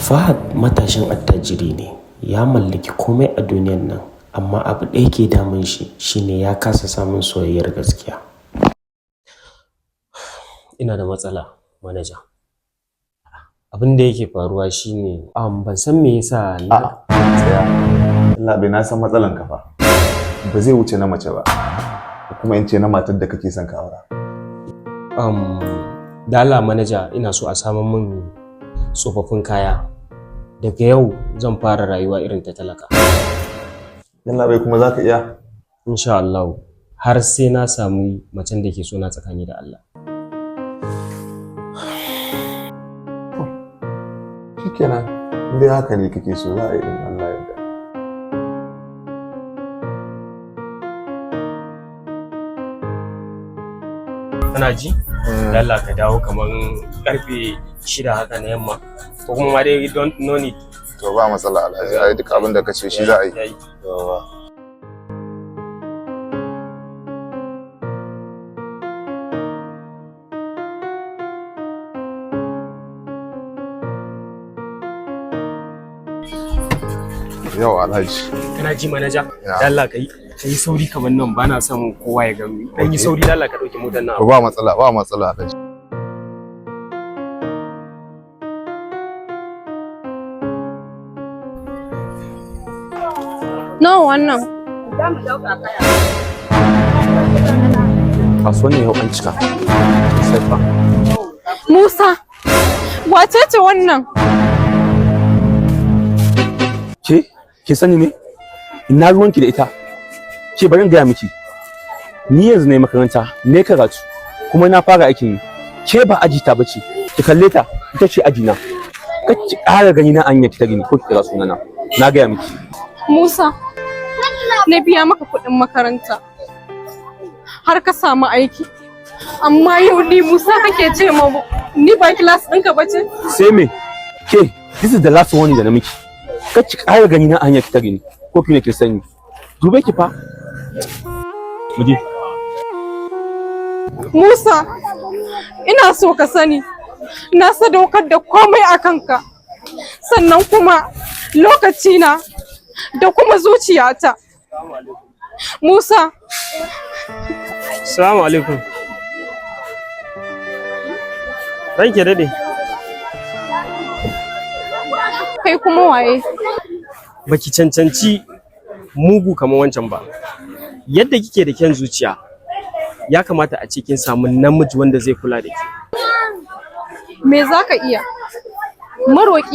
Fahad matashin attajiri ne, ya mallaki komai a duniyar nan, amma abu ɗaya ke damun shi shine ya kasa samun soyayyar gaskiya. Ina da matsala, manaja. Abin da yake faruwa shine ban san me yasa tsaya. Allah bai na san matsalan ka fa. Ba zai wuce na mace ba. Kuma in ce na matar da kake son ka aura. Da Allah manaja, ina so a samu min tsofaffin kaya. Daga yau zan fara rayuwa irin ta talaka. Yalla bai kuma zaka iya? Insha Allah, har sai na samu macen da ke so na tsakani da Allah. Shikenan, indai haka ne kake so za a yi din Allah yarda. Kana ji? Allah ka dawo kaman karfe 6 haka na yamma. Ko kuma ma dai don't no need. To ba matsala Alhaji, ai duk abin da kace shi za a yi. Yau Alhaji. Kana ji manaja? Allah ka yi sauri kaman nan, bana son kowa ya gani. Dan yi sauri Allah ka dauki motar nan. Ba matsala Alhaji. Nawa wannan? Kasuwan ne yau an cika. Sai fa. Musa, wace ce wannan? Ke sani ne? Ina ruwanki da ita? Ke bari in gaya miki. Ni yanzu ne makaranta, ne karatu, kuma na fara aikin yi. Ke ba aji ta bace. Ki kalle ta, ita ce aji na. Kar ki ƙara gani na anya ki ta gani ko ki kira sunana. Na gaya miki. Musa, na biya maka kuɗin makaranta. Har ka samu aiki. Amma yau ni Musa kake ce ma ni ba class ɗinka bace? Sai me? Ke, this is the last warning da na miki. Kar ki ƙara gani na anya ki ta gani ko ki ne ki sani. Dube ki fa. Muje. Musa, ina so ka sani, na sadaukar da komai a kanka, sannan kuma lokacina da kuma zuciyata. Musa. Assalamu alaikum. Ranke dade. Kai kuma waye? Baki cancanci mugu kamar wancan ba. Yadda kike da kyan zuciya, ya kamata a ce kin samu namiji wanda zai kula da ke. Me zaka iya? Maroƙi